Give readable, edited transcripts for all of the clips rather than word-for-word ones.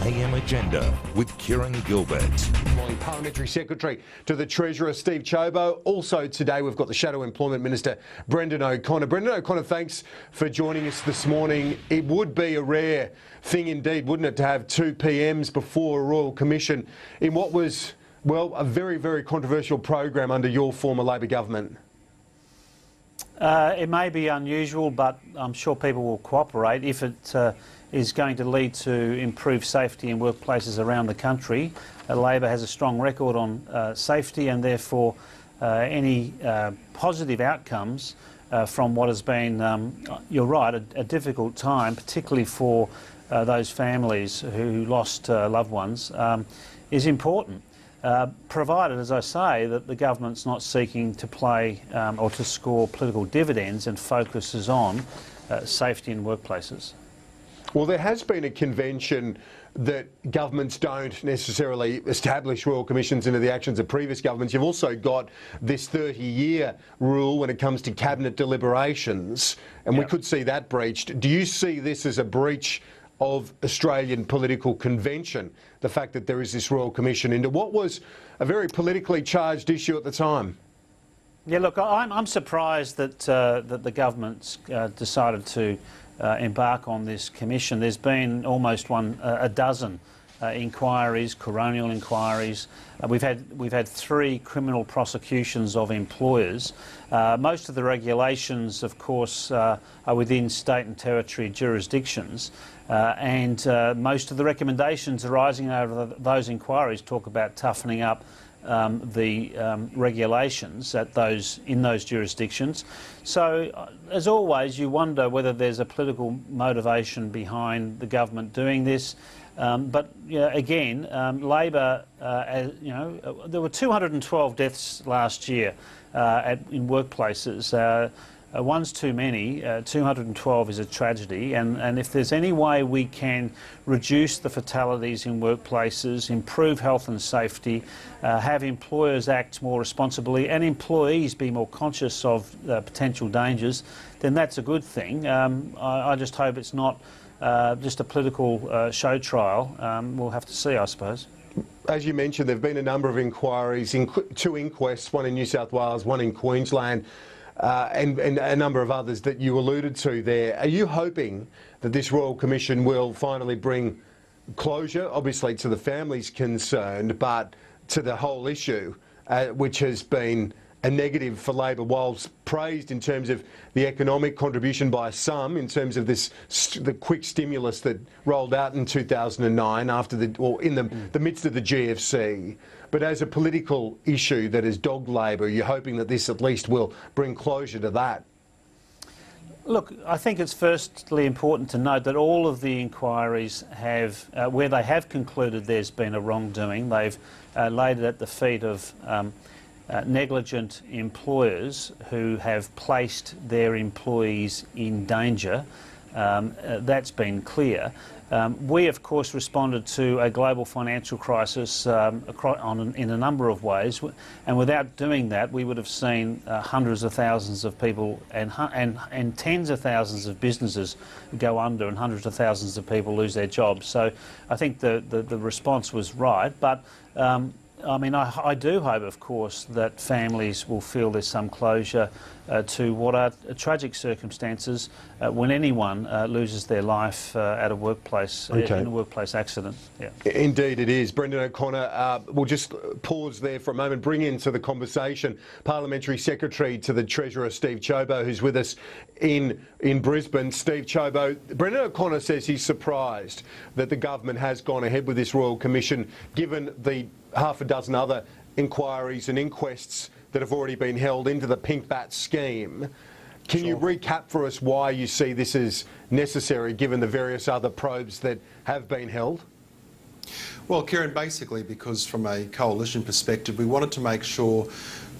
AM Agenda with Kieran Gilbert. Morning, Parliamentary Secretary to the Treasurer, Steve Ciobo. Also today, we've got the Shadow Employment Minister, Brendan O'Connor. Brendan O'Connor, thanks for joining us this morning. It would be a rare thing indeed, wouldn't it, to have two PMs before a Royal Commission in what was, well, a very, very controversial program under your former Labor government. It may be unusual, but I'm sure people will cooperate if it is going to lead to improved safety in workplaces around the country. Labor has a strong record on safety, and therefore any positive outcomes from what has been, you're right, a difficult time, particularly for those families who lost loved ones, is important. Provided, as I say, that the government's not seeking to play or to score political dividends and focuses on safety in workplaces. Well, there has been a convention that governments don't necessarily establish Royal Commissions into the actions of previous governments. You've also got this 30-year rule when it comes to cabinet deliberations, and we could see that breached. Do you see this as a breach of Australian political convention, the fact that there is this Royal Commission into what was a very politically charged issue at the time? Yeah, look, I'm surprised that that the government's decided to embark on this commission. There's been almost a dozen inquiries, coronial inquiries. We've had 3 criminal prosecutions of employers. Most of the regulations, of course, are within state and territory jurisdictions, and most of the recommendations arising out of those inquiries talk about toughening up the regulations in those jurisdictions. So, as always, you wonder whether there's a political motivation behind the government doing this. But again, Labor, there were 212 deaths last year in workplaces. One's too many. 212 is a tragedy, and if there's any way we can reduce the fatalities in workplaces, improve health and safety, have employers act more responsibly and employees be more conscious of potential dangers, then that's a good thing. I just hope it's not just a political show trial. We'll have to see, I suppose. As you mentioned, there have been a number of inquiries, 2 inquests, one in New South Wales, one in Queensland, and a number of others that you alluded to there. Are you hoping that this Royal Commission will finally bring closure, obviously to the families concerned, but to the whole issue, which has been a negative for Labor, whilst praised in terms of the economic contribution by some, in terms of the quick stimulus that rolled out in 2009 in the midst of the GFC. But as a political issue that has dogged Labor, you're hoping that this at least will bring closure to that? Look, I think it's firstly important to note that all of the inquiries have, where they have concluded there's been a wrongdoing, they've laid it at the feet of negligent employers who have placed their employees in danger. That's been clear. We, of course, responded to a global financial crisis in a number of ways, and without doing that, we would have seen hundreds of thousands of people and tens of thousands of businesses go under and hundreds of thousands of people lose their jobs. So I think the response was right, but I mean, I do hope, of course, that families will feel there's some closure to what are tragic circumstances when anyone loses their life at a workplace, in a workplace accident. Yeah. Indeed it is. Brendan O'Connor, we'll just pause there for a moment, bring into the conversation Parliamentary Secretary to the Treasurer, Steve Ciobo, who's with us in Brisbane. Steve Ciobo, Brendan O'Connor says he's surprised that the government has gone ahead with this Royal Commission, given the half a dozen other inquiries and inquests that have already been held into the pink bat scheme. Can you recap for us why you see this as necessary, given the various other probes that have been held? Well, Kieran, basically because from a coalition perspective, we wanted to make sure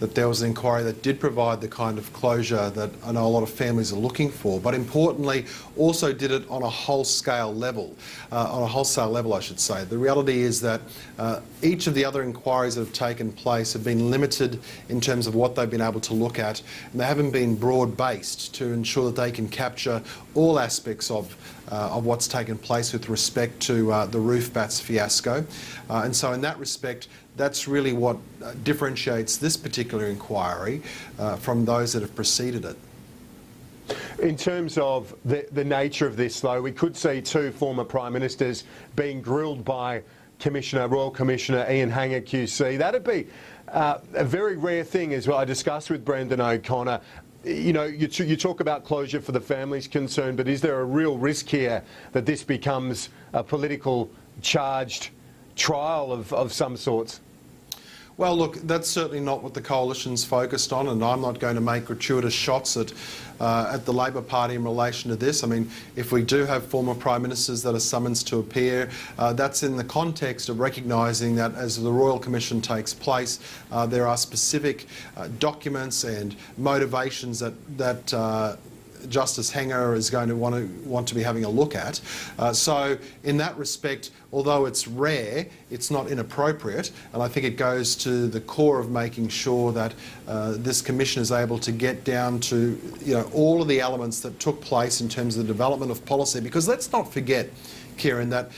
that there was an inquiry that did provide the kind of closure that I know a lot of families are looking for, but importantly also did it on a whole-scale level, I should say. The reality is that each of the other inquiries that have taken place have been limited in terms of what they've been able to look at, and they haven't been broad-based to ensure that they can capture all aspects of what's taken place with respect to the roof bats fiasco. And so in that respect, that's really what differentiates this particular inquiry from those that have preceded it. In terms of the nature of this, though, we could see two former Prime Ministers being grilled by Royal Commissioner Ian Hanger QC. That'd be a very rare thing, as well. I discussed with Brendan O'Connor. You know, you talk about closure for the families concerned, but is there a real risk here that this becomes a political charged trial of some sorts? Well, look, that's certainly not what the coalition's focused on, and I'm not going to make gratuitous shots at the Labor Party in relation to this. I mean, if we do have former Prime Ministers that are summoned to appear, that's in the context of recognising that as the Royal Commission takes place, there are specific documents and motivations that Justice Hanger is going to want to be having a look at. So in that respect, although it's rare, it's not inappropriate, and I think it goes to the core of making sure that this commission is able to get down to all of the elements that took place in terms of the development of policy. Because let's not forget, Kieran, that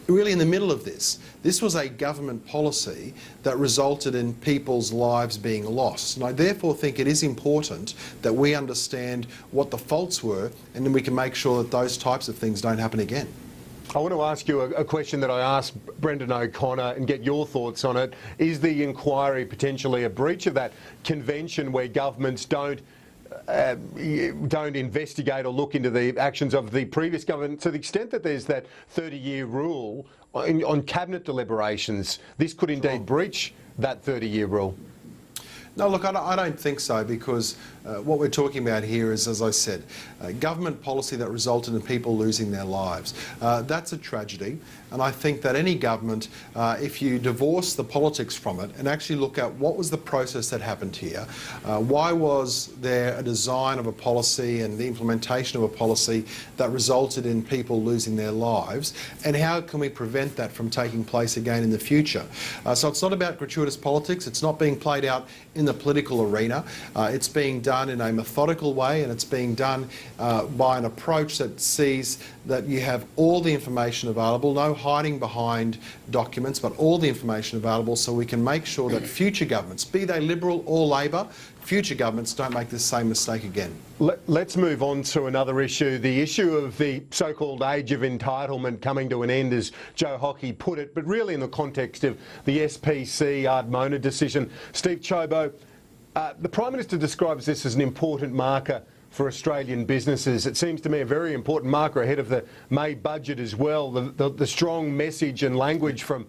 really in the middle of this was a government policy that resulted in people's lives being lost. And I therefore think it is important that we understand what the faults were, and then we can make sure that those types of things don't happen again. I want to ask you a question that I asked Brendan O'Connor and get your thoughts on it. Is the inquiry potentially a breach of that convention where governments don't investigate or look into the actions of the previous government, to the extent that there's that 30-year rule on cabinet deliberations? This could indeed breach that 30-year rule. No, look, I don't think so, because what we're talking about here is, as I said, government policy that resulted in people losing their lives. That's a tragedy, and I think that any government, if you divorce the politics from it and actually look at what was the process that happened here, why was there a design of a policy and the implementation of a policy that resulted in people losing their lives, and how can we prevent that from taking place again in the future? So it's not about gratuitous politics. It's not being played out in the political arena. It's being done in a methodical way, and it's being done by an approach that sees that you have all the information available, no hiding behind documents, but all the information available, so we can make sure that future governments, be they Liberal or Labor, future governments don't make this same mistake again. Let's move on to another issue, the issue of the so-called age of entitlement coming to an end, as Joe Hockey put it, but really in the context of the SPC Ardmona decision. Steve Ciobo, the Prime Minister describes this as an important marker for Australian businesses. It seems to me a very important marker ahead of the May budget as well. The strong message and language from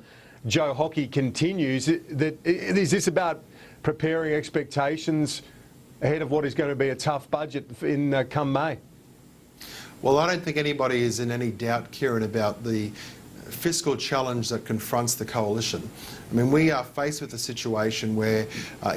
Joe Hockey continues. Is this about preparing expectations ahead of what is going to be a tough budget in come May? Well, I don't think anybody is in any doubt, Kieran, about the fiscal challenge that confronts the coalition. I mean, we are faced with a situation where,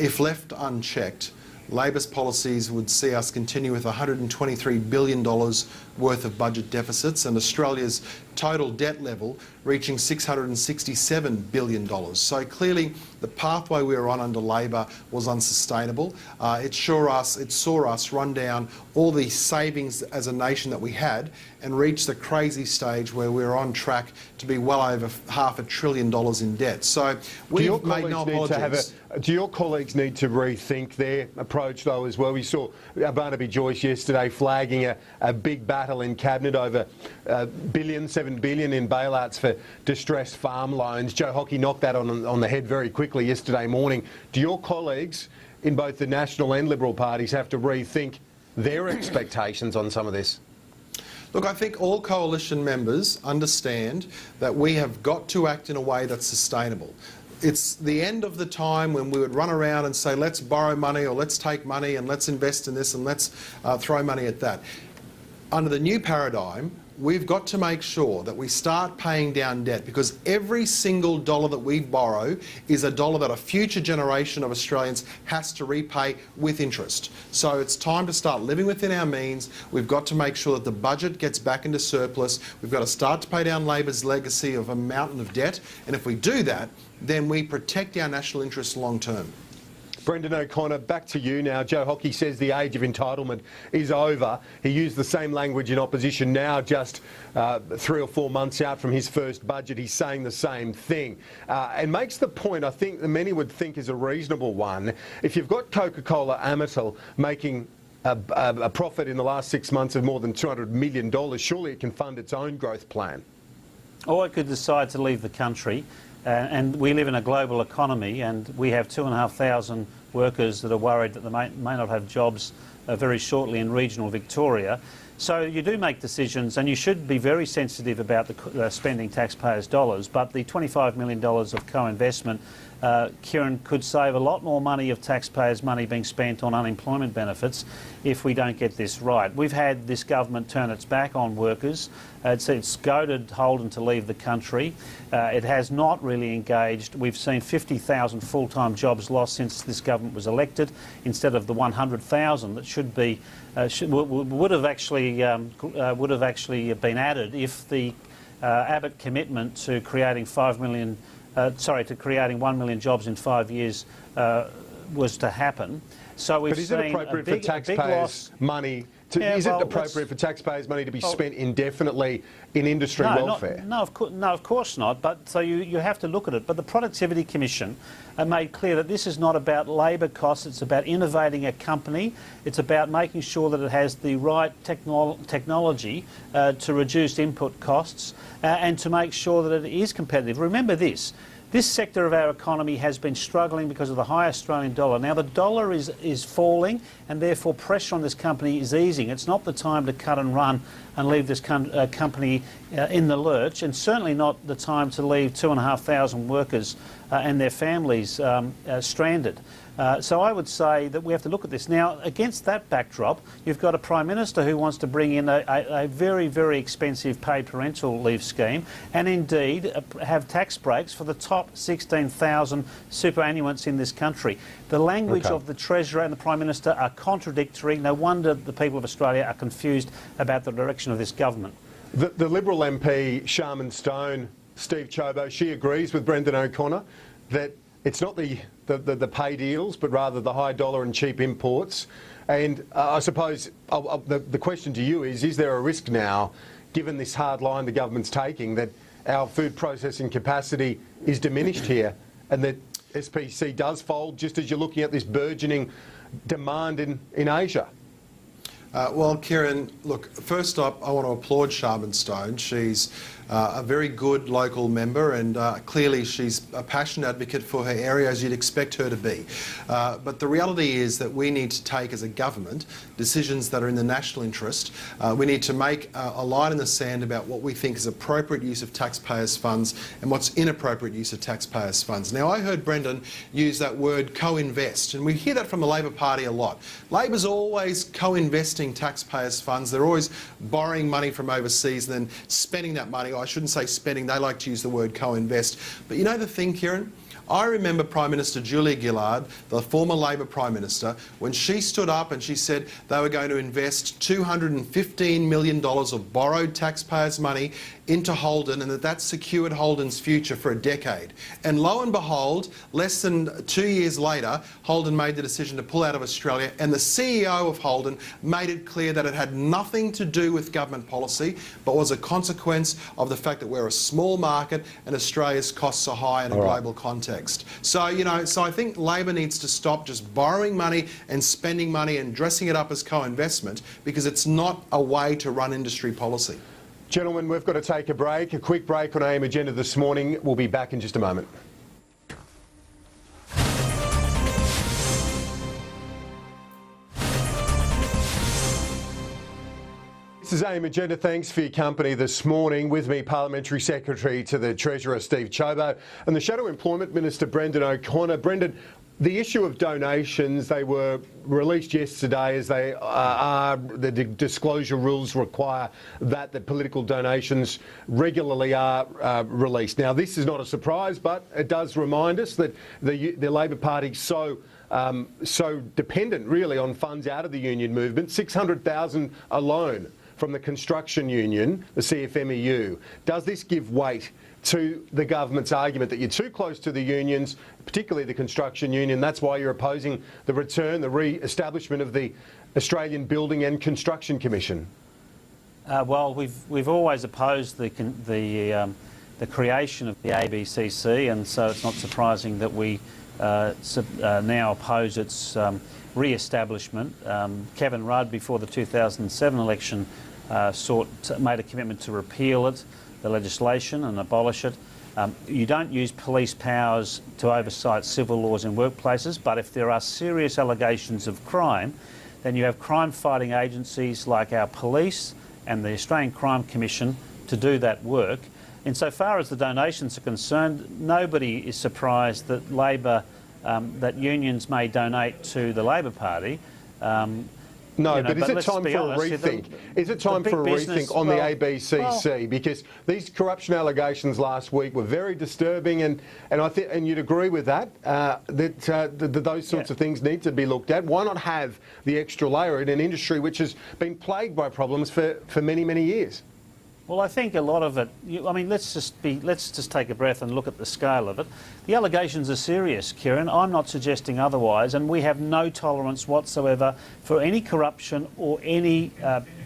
if left unchecked, Labor's policies would see us continue with $123 billion worth of budget deficits, and Australia's total debt level reaching $667 billion. So clearly the pathway we were on under Labor was unsustainable. It saw us run down all the savings as a nation that we had and reach the crazy stage where we're on track to be well over $500 billion in debt. So we've made no apologies. Do your colleagues need to rethink their approach, though, as well? We saw Barnaby Joyce yesterday flagging a big battle in Cabinet over $7 billion in bailouts for distressed farm loans. Joe Hockey knocked that on the head very quickly yesterday morning. Do your colleagues in both the National and Liberal parties have to rethink their expectations on some of this? Look, I think all coalition members understand that we have got to act in a way that's sustainable. It's the end of the time when we would run around and say, let's borrow money or let's take money and let's invest in this and let's throw money at that. Under the new paradigm, we've got to make sure that we start paying down debt, because every single dollar that we borrow is a dollar that a future generation of Australians has to repay with interest. So it's time to start living within our means. We've got to make sure that the budget gets back into surplus. We've got to start to pay down Labor's legacy of a mountain of debt. And if we do that, then we protect our national interests long term. Brendan O'Connor, back to you now. Joe Hockey says the age of entitlement is over. He used the same language in opposition now, just 3 or 4 months out from his first budget. He's saying the same thing and makes the point I think that many would think is a reasonable one. If you've got Coca-Cola Amatil making a profit in the last 6 months of more than $200 million, surely it can fund its own growth plan. Or it could decide to leave the country. And we live in a global economy, and we have 2,500 workers that are worried that they may not have jobs very shortly in regional Victoria. So you do make decisions, and you should be very sensitive about spending taxpayers' dollars. But the $25 million of co-investment, Kieran, could save a lot more money of taxpayers' money being spent on unemployment benefits if we don't get this right. We've had this government turn its back on workers. It's goaded Holden to leave the country. It has not really engaged. We've seen 50,000 full-time jobs lost since this government was elected, instead of the 100,000 that should be would have actually been added if the Abbott commitment to creating 1 million jobs in 5 years was to happen. So we've is it appropriate for taxpayers' money? Is it appropriate for taxpayers' money to be spent indefinitely in industry welfare? No, of course not. But so you have to look at it. But the Productivity Commission made clear that this is not about labour costs. It's about innovating a company. It's about making sure that it has the right technology to reduce input costs and to make sure that it is competitive. Remember this. This sector of our economy has been struggling because of the high Australian dollar. Now the dollar is falling, and therefore pressure on this company is easing. It's not the time to cut and run and leave this company in the lurch, and certainly not the time to leave 2,500 workers and their families stranded. So I would say that we have to look at this. Now, against that backdrop, you've got a Prime Minister who wants to bring in a very, very expensive paid parental leave scheme, and indeed have tax breaks for the top 16,000 superannuants in this country. The language of the Treasurer and the Prime Minister are contradictory. No wonder the people of Australia are confused about the direction of this government. The Liberal MP, Sharman Stone, Steve Ciobo, she agrees with Brendan O'Connor that it's not the pay deals, but rather the high dollar and cheap imports. And I suppose the question to you is there a risk now, given this hard line the government's taking, that our food processing capacity is diminished here and that SPC does fold, just as you're looking at this burgeoning demand in Asia? Well, Kieran, look, first up, I want to applaud Sharman Stone. She's a very good local member, and clearly she's a passionate advocate for her area, as you'd expect her to be. But the reality is that we need to take, as a government, decisions that are in the national interest. We need to make a line in the sand about what we think is appropriate use of taxpayers' funds and what's inappropriate use of taxpayers' funds. Now, I heard Brendan use that word co-invest, and we hear that from the Labor Party a lot. Labor's always co-investing taxpayers' funds. They're always borrowing money from overseas and then spending that money. I shouldn't say spending, they like to use the word co-invest. But you know the thing, Kieran? I remember Prime Minister Julia Gillard, the former Labor Prime Minister, when she stood up and she said they were going to invest $215 million of borrowed taxpayers' money into Holden, and that secured Holden's future for a decade. And lo and behold, less than 2 years later, Holden made the decision to pull out of Australia, and the CEO of Holden made it clear that it had nothing to do with government policy, but was a consequence of the fact that we're a small market and Australia's costs are high in a global context. So, you know, I think Labor needs to stop just borrowing money and spending money and dressing it up as co-investment, because it's not a way to run industry policy. Gentlemen, we've got to take a quick break on AM Agenda this morning. We'll be back in just a moment. This is AM Agenda. Thanks for your company this morning. With me, Parliamentary Secretary to the Treasurer, Steve Ciobo, and the Shadow Employment Minister, Brendan O'Connor. Brendan, The issue of donations, they were released yesterday as they are, the disclosure rules require that the political donations regularly are released. Now, this is not a surprise, but it does remind us that the Labor Party is so dependent really on funds out of the union movement, 600,000 alone from the construction union, the CFMEU. Does this give weight to the government's argument that you're too close to the unions, particularly the construction union? That's why you're opposing the return, the re-establishment of the Australian Building and Construction Commission? Well, we've always opposed the creation of the ABCC, and so it's not surprising that we now oppose its re-establishment. Kevin Rudd, before the 2007 election, made a commitment to repeal it, the legislation, and abolish it. You don't use police powers to oversight civil laws in workplaces, but if there are serious allegations of crime, then you have crime-fighting agencies like our police and the Australian Crime Commission to do that work. Insofar as the donations are concerned, nobody is surprised that that unions may donate to the Labor Party. No, but is it time for a rethink? Is it time for a rethink on the ABCC? Because these corruption allegations last week were very disturbing, and I think, and you'd agree with that, that those sorts of things need to be looked at. Why not have the extra layer in an industry which has been plagued by problems for many, many years? Well, I think a lot of it. I mean, let's just take a breath and look at the scale of it. The allegations are serious, Kieran. I'm not suggesting otherwise, and we have no tolerance whatsoever for any corruption or any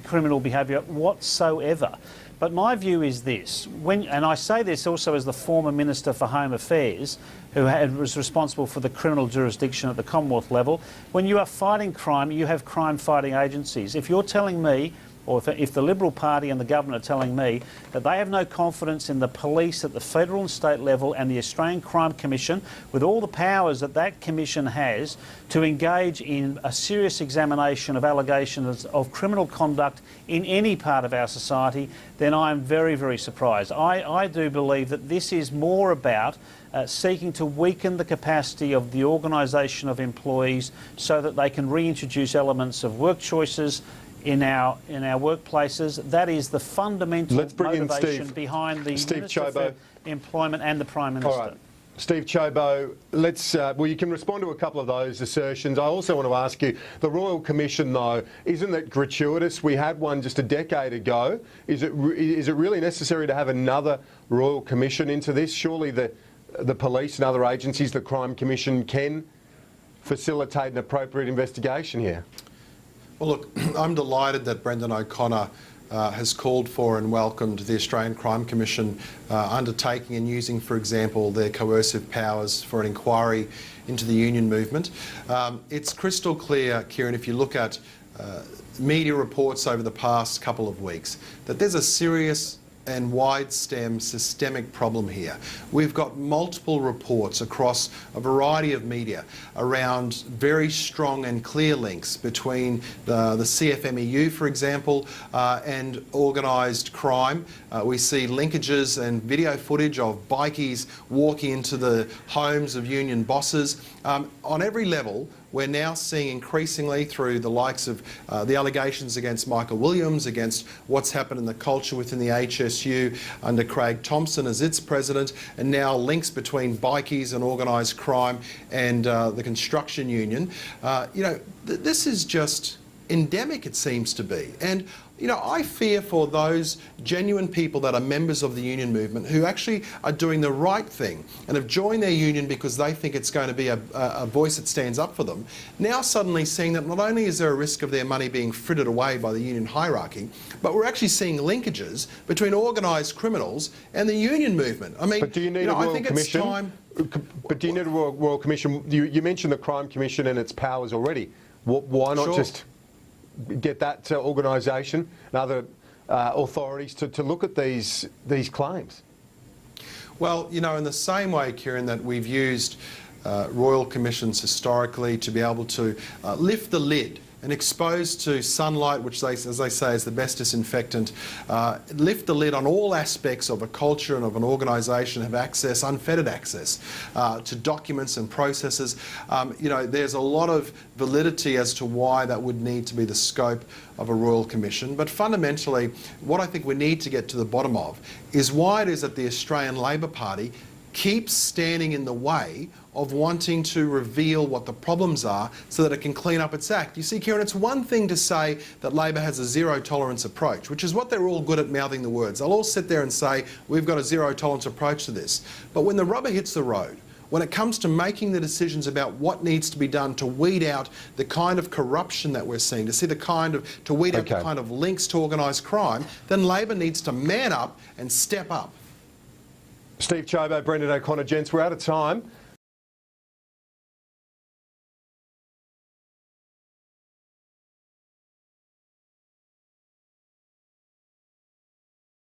criminal behaviour whatsoever. But my view is this, and I say this also as the former Minister for Home Affairs, who was responsible for the criminal jurisdiction at the Commonwealth level. When you are fighting crime, you have crime-fighting agencies. If you're telling me, or if the Liberal Party and the government are telling me that they have no confidence in the police at the federal and state level and the Australian Crime Commission, with all the powers that that commission has to engage in a serious examination of allegations of criminal conduct in any part of our society, then I am very, very surprised. I do believe that this is more about seeking to weaken the capacity of the organisation of employees so that they can reintroduce elements of work choices in our workplaces. That is the fundamental motivation behind the Minister for Employment and the Prime Minister. All right. Steve Ciobo, well, you can respond to a couple of those assertions. I also want to ask you, the Royal Commission, though, isn't that gratuitous? We had one just a decade ago. Is it really necessary to have another Royal Commission into this? Surely the police and other agencies, the Crime Commission, can facilitate an appropriate investigation here. Well, look, I'm delighted that Brendan O'Connor has called for and welcomed the Australian Crime Commission undertaking and using, for example, their coercive powers for an inquiry into the union movement. It's crystal clear, Kieran, if you look at media reports over the past couple of weeks, that there's a serious and wide-stem systemic problem here. We've got multiple reports across a variety of media around very strong and clear links between the CFMEU, for example, and organised crime. We see linkages and video footage of bikies walking into the homes of union bosses. On every level, we're now seeing increasingly through the likes of the allegations against Michael Williams, against what's happened in the culture within the HSU under Craig Thompson as its president, and now links between bikies and organised crime and the construction union. This is just endemic, it seems to be. And I fear for those genuine people that are members of the union movement who actually are doing the right thing and have joined their union because they think it's going to be a voice that stands up for them, now suddenly seeing that not only is there a risk of their money being frittered away by the union hierarchy, but we're actually seeing linkages between organised criminals and the union movement. I mean, but do you need a Royal Commission? But do you need a Royal Commission? You mentioned the Crime Commission and its powers already. Why not just get that organisation and other authorities to look at these claims? Well, in the same way, Kieran, that we've used Royal Commissions historically to be able to lift the lid and exposed to sunlight, which as they say is the best disinfectant, lift the lid on all aspects of a culture and of an organisation, have access, unfettered access to documents and processes. There's a lot of validity as to why that would need to be the scope of a Royal Commission. But fundamentally, what I think we need to get to the bottom of is why it is that the Australian Labor Party keeps standing in the way of wanting to reveal what the problems are so that it can clean up its act. You see, Kieran, it's one thing to say that Labor has a zero-tolerance approach, which is what they're all good at mouthing the words. They'll all sit there and say, we've got a zero-tolerance approach to this. But when the rubber hits the road, when it comes to making the decisions about what needs to be done to weed out the kind of corruption that we're seeing, to weed out the kind of links to organised crime, then Labor needs to man up and step up. Steve Ciobo, Brendan O'Connor, gents, we're out of time.